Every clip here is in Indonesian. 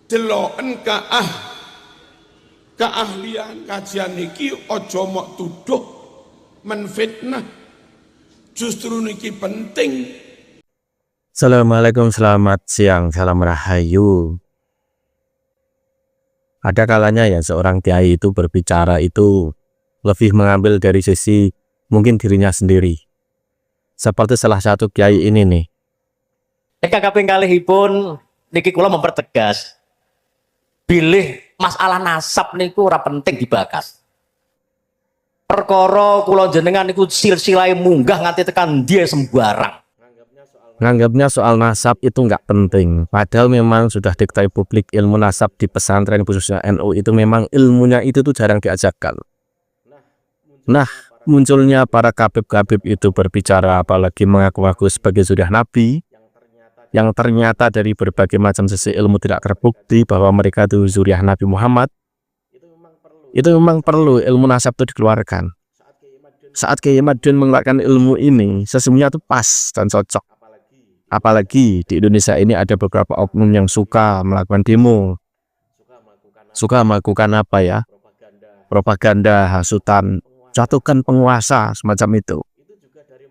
deloken keahlian kajian niki ojo mok tuduh menfitnah, justru niki penting. Assalamualaikum, selamat siang, salam rahayu. Ada kalanya ya seorang kiai itu berbicara itu lebih mengambil dari sisi mungkin dirinya sendiri. Seperti salah satu kiai ini nih. Kaping kalihipun niki kula mempertegas bilih masalah nasab niku ora penting dibahas. Perkara kula jenengan niku silsilahe munggah nganti tekan dia sembarang. Nganggapnya soal nasab itu nggak penting. Padahal memang sudah diketahui publik ilmu nasab di pesantren khususnya NU itu memang ilmunya itu tuh jarang diajarkan. Nah, munculnya para kabib-kabib itu berbicara apalagi mengaku-ngaku sebagai suriah Nabi, yang ternyata dari berbagai macam sisi ilmu tidak terbukti bahwa mereka itu zuriat Nabi Muhammad. Itu memang perlu ilmu nasab itu dikeluarkan. Saat Kiai Madun mengeluarkan ilmu ini, sesungguhnya itu pas dan cocok. Apalagi di Indonesia ini ada beberapa oknum yang suka melakukan demo, suka melakukan apa ya, propaganda, hasutan, jatuhkan penguasa semacam itu.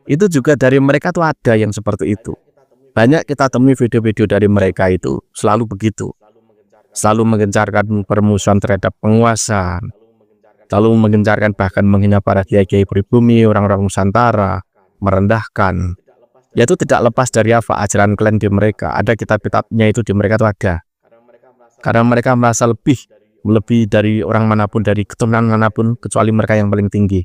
Itu juga dari mereka tuh ada yang seperti itu. Banyak kita temui video-video dari mereka itu selalu begitu, selalu menggencarkan permusuhan terhadap penguasa, selalu menggencarkan bahkan menghina para kiai-kiai pribumi, orang-orang Nusantara, merendahkan. Yaitu tidak lepas dari apa ajaran klan di mereka. Ada kitab-kitabnya itu di mereka itu ada. Karena mereka merasa lebih dari orang manapun, dari keturunan manapun, kecuali mereka yang paling tinggi.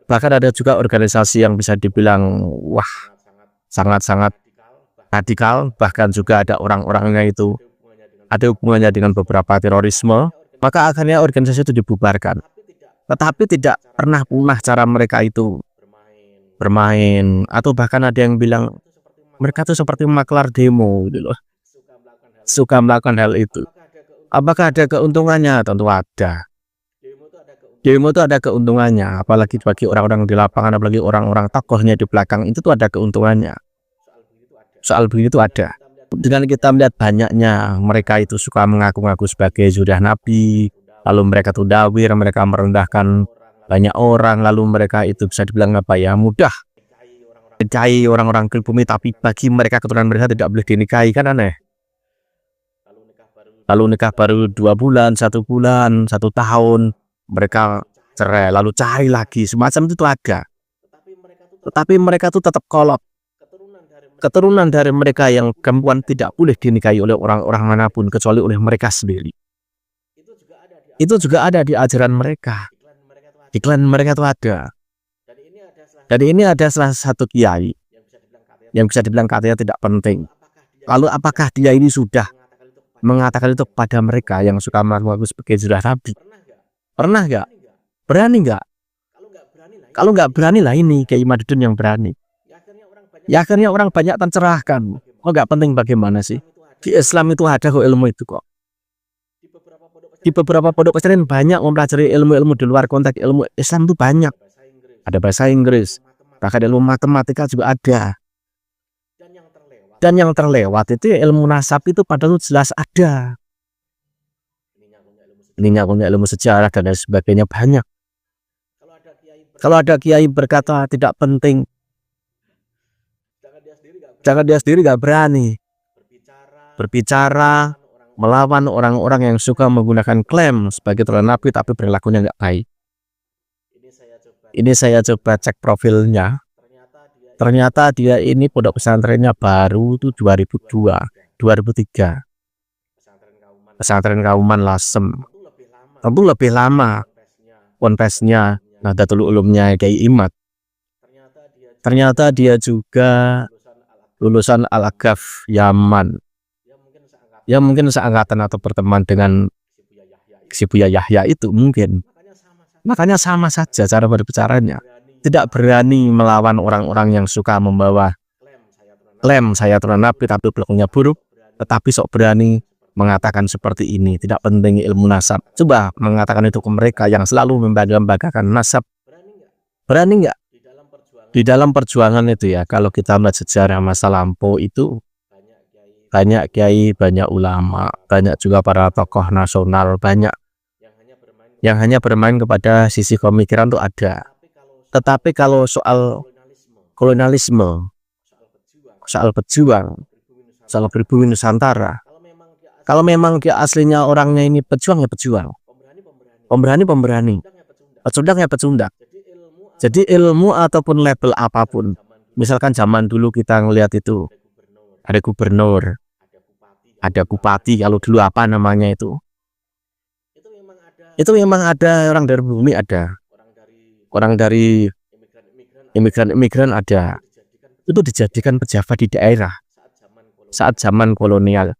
Bahkan ada juga organisasi yang bisa dibilang wah sangat-sangat radikal, bahkan juga ada orang-orangnya itu ada hubungannya dengan beberapa terorisme. Maka akhirnya organisasi itu dibubarkan. Tetapi tidak pernah punah cara mereka itu bermain, atau bahkan ada yang bilang mereka tuh seperti maklar demo gitu loh, suka melakukan hal itu. Apakah ada keuntungannya? Tentu ada. Demo itu ada keuntungannya, apalagi bagi orang-orang di lapangan, apalagi orang-orang tokohnya di belakang itu tuh ada keuntungannya. Soal begitu ada. Dengan kita melihat banyaknya mereka itu suka mengaku-ngaku sebagai zuriat Nabi, lalu mereka tuh dawir, mereka merendahkan banyak orang, lalu mereka itu bisa dibilang apa ya, mudah menikahi orang-orang pribumi, tapi bagi mereka keturunan mereka tidak boleh dinikahi, kan aneh. Lalu nikah baru 2 bulan, 1 bulan, 1 tahun, mereka cerai, lalu cari lagi, semacam itu ada. Tetapi mereka tuh tetap kolot. Keturunan dari mereka yang perempuan tidak boleh dinikahi oleh orang-orang manapun kecuali oleh mereka sendiri. Itu juga ada di ajaran mereka. Iklan mereka itu ada. Dan ini ada salah satu kiai yang bisa dibilang katanya tidak penting. Lalu apakah dia ini sudah mengatakan itu kepada mereka yang suka mengaku sebagai zuriat Nabi? Pernah nggak? Berani nggak? Kalau nggak berani lah ini Kiai Madun yang berani. Ya akhirnya orang banyak tercerahkan. Oh nggak penting bagaimana sih? Di Islam itu ada kok ilmu itu kok. Di beberapa pondok pesantren banyak mempelajari ilmu-ilmu di luar konteks ilmu Islam itu banyak. Ada bahasa Inggris, bahkan ilmu matematika juga ada. Dan yang terlewat itu ilmu nasab itu padahal jelas ada. Ini punya ilmu sejarah dan lain sebagainya banyak. Kalau ada kiai berkata tidak penting, jangan dia sendiri nggak berani berbicara melawan orang-orang yang suka menggunakan klaim sebagai turunan Nabi tapi perilakunya nggak baik. Ini saya coba cek profilnya. Ternyata dia ini pondok pesantrennya baru itu 2002, 2003. Pesantren Kauman Lasem. Tentu lebih lama. Ponpesnya Nahdlatul Ulumnya Kiai Imad. Ternyata dia juga lulusan Al-Agaf Yaman. Ya mungkin seangkatan atau berteman dengan si Buya Yahya itu mungkin. Makanya sama saja cara berbicaranya. Tidak berani melawan orang-orang yang suka membawa klaim saya turunan Nabi tapi pelakunya buruk. Tetapi sok berani mengatakan seperti ini. Tidak penting ilmu nasab. Coba mengatakan itu ke mereka yang selalu membanggakan nasab. Berani nggak? Di dalam perjuangan itu ya, kalau kita melihat sejarah masa lampau itu banyak kiai, banyak ulama, banyak juga para tokoh nasional, banyak yang hanya bermain kepada sisi pemikiran tuh ada. Tetapi kalau soal kolonialisme, soal pejuang, soal pribumi Nusantara, kalau memang dia aslinya orangnya ini pejuang ya pejuang, pemberani, pecundang ya pecundang. Jadi ilmu ataupun label apapun, misalkan zaman dulu kita ngelihat itu ada gubernur, ada bupati, kalau dulu apa namanya itu memang ada orang dari bumi, ada orang dari imigran ada, itu dijadikan pejabat di daerah saat zaman kolonial.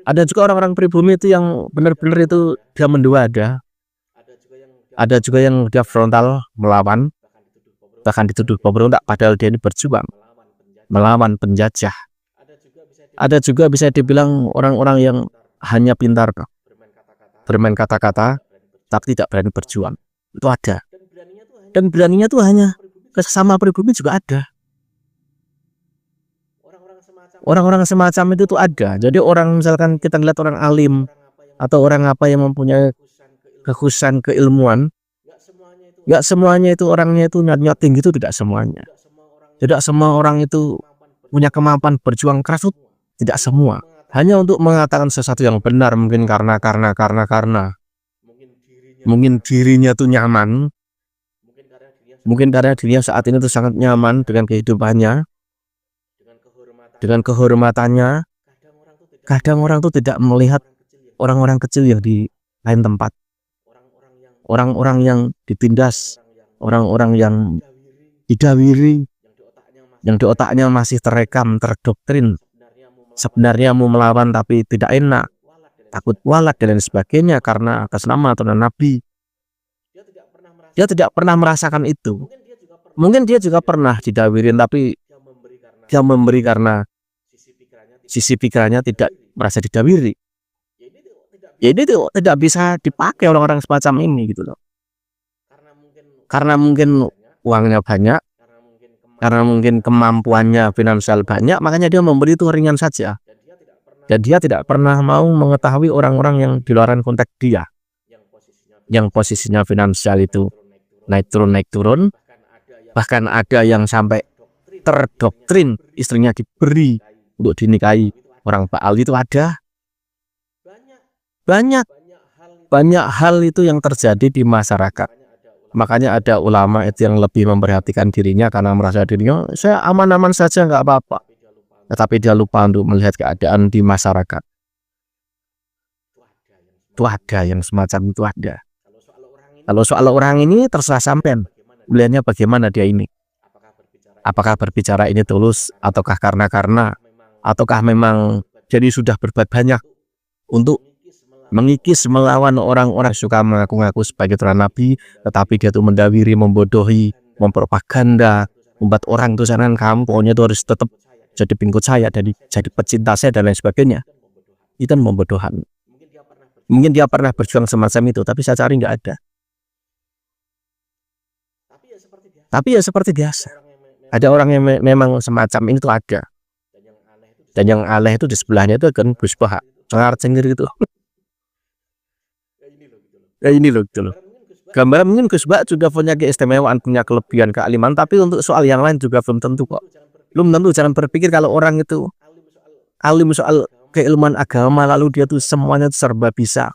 Ada juga orang-orang pribumi itu yang benar-benar itu dia mendua, ada juga yang dia frontal melawan, bahkan dituduh pemberontak, padahal dia ini berjuang melawan penjajah. Ada juga bisa dibilang orang-orang yang hanya pintar bermain kata-kata tapi tidak berani berjuang, itu ada. Dan beraninya tuh hanya sesama pribumi juga ada. Orang-orang semacam itu tuh ada. Jadi orang, misalkan kita lihat orang alim atau orang apa yang mempunyai kekhususan keilmuan, nggak semuanya itu orangnya itu niatnya tinggi, itu tidak semuanya. Tidak semua orang itu punya kemampuan berjuang keras, itu tidak semua. Hanya untuk mengatakan sesuatu yang benar, mungkin karena mungkin dirinya tuh nyaman, mungkin karena dirinya saat ini tuh sangat nyaman dengan kehidupannya, dengan kehormatannya. Kadang orang tuh tidak melihat orang-orang kecil yang di lain tempat, orang-orang yang ditindas, orang-orang yang didawiri, yang di otaknya masih terekam, terdoktrin sebenarnya mau melawan tapi tidak enak, takut walat dan lain sebagainya karena atas nama atau nabi. Dia tidak pernah merasakan itu. Mungkin dia juga pernah didawirin, tapi dia memberi karena sisi pikirannya tidak merasa didawiri. Jadi itu tidak bisa dipakai orang-orang semacam ini gitu loh. Karena mungkin uangnya banyak, karena mungkin kemampuannya finansial banyak, makanya dia memberi itu ringan saja. Dan dia tidak pernah mau mengetahui orang-orang yang di luar konteks dia, yang posisinya finansial itu naik turun. Bahkan ada yang sampai terdoktrin istrinya diberi untuk dinikahi orang Baal, itu ada. Banyak hal itu yang terjadi di masyarakat. Makanya ada ulama itu yang lebih memperhatikan dirinya karena merasa dirinya saya aman-aman saja, nggak apa-apa. Tetapi dia lupa untuk melihat keadaan di masyarakat. Itu ada yang semacam itu ada. Kalau soal orang ini terserah sampean melihatnya bagaimana dia ini. Apakah berbicara ini tulus, ataukah karena ataukah memang jadi sudah berbuat banyak untuk mengikis melawan orang-orang suka mengaku-ngaku sebagai turunan nabi, tetapi dia tuh mendawiri, membodohi, mempropaganda, membuat orang tuh sana kamu pokoknya tuh harus tetap jadi pengikut saya, jadi pecinta saya dan lain sebagainya. Itu membodohan. Mungkin dia pernah berjuang semacam itu, tapi saya cari nggak ada. Tapi ya seperti biasa. Ada orang yang memang semacam ini tuh ada. Dan yang aneh itu di sebelahnya itu kan Gus Bah, sangat cengir gitu. Ya ini loh gitu loh. Gambaran mungkin Gus Bah juga punya keistimewaan, punya kelebihan, kealiman, tapi untuk soal yang lain juga belum tentu kok. Belum tentu. Jangan berpikir kalau orang itu alim soal keilmuan agama lalu dia tuh semuanya tuh serba bisa,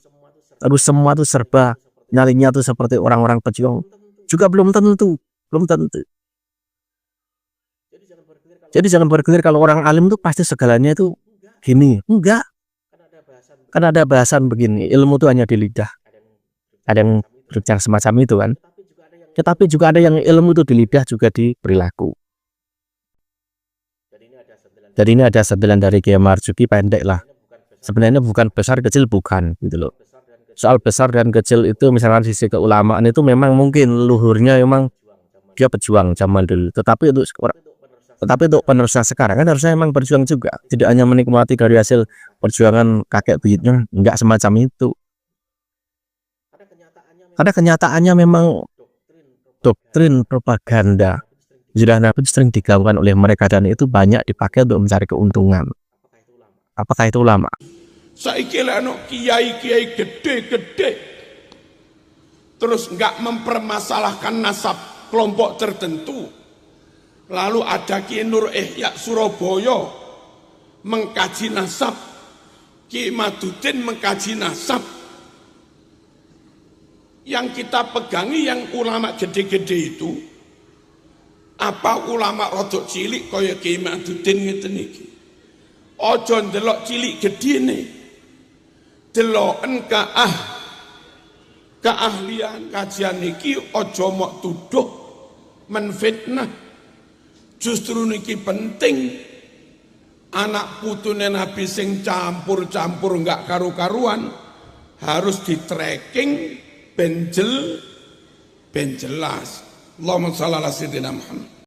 lalu semua tuh serba nyalinya tuh seperti orang-orang pejuang, juga belum tentu. Jadi jangan berpikir kalau orang alim tuh pasti segalanya itu gini. Enggak. Kan ada bahasan begini, ilmu tuh hanya di lidah. Ada yang berbicara semacam itu kan. Tetapi juga ada yang ilmu itu di lidah juga di perilaku. Jadi ini ada sebelan dari Kiai Marzuki, pendek lah. Sebenarnya bukan besar kecil, bukan gitu loh. Soal besar dan kecil itu misalkan sisi keulamaan itu memang mungkin luhurnya memang dia pejuang zaman dulu. Tetapi untuk penerusnya sekarang kan harusnya memang berjuang juga. Tidak hanya menikmati dari hasil perjuangan kakek buyutnya, enggak semacam itu. Karena kenyataannya memang doktrin propaganda Ziarah Nabi sering dilakukan oleh mereka dan itu banyak dipakai untuk mencari keuntungan. Apakah itu ulama? Saiki lek ana kiai-kiai gede-gede terus nggak mempermasalahkan nasab kelompok tertentu. Lalu ada Ki Nur Ihya Surabaya mengkaji nasab, Ki Madudin mengkaji nasab. Yang kita pegangi yang ulama gede-gede itu apa ulama rodok cilik kaya Ki Madudin ngeten iki. Aja ndelok cilik gedene. Deloken keahlian kajian niki aja mok tuduh menfitnah. Justru niki penting anak putune Nabi sing campur-campur enggak karu-karuan harus di tracking ben jelas. Allahumma shalli ala sayyidina Muhammad.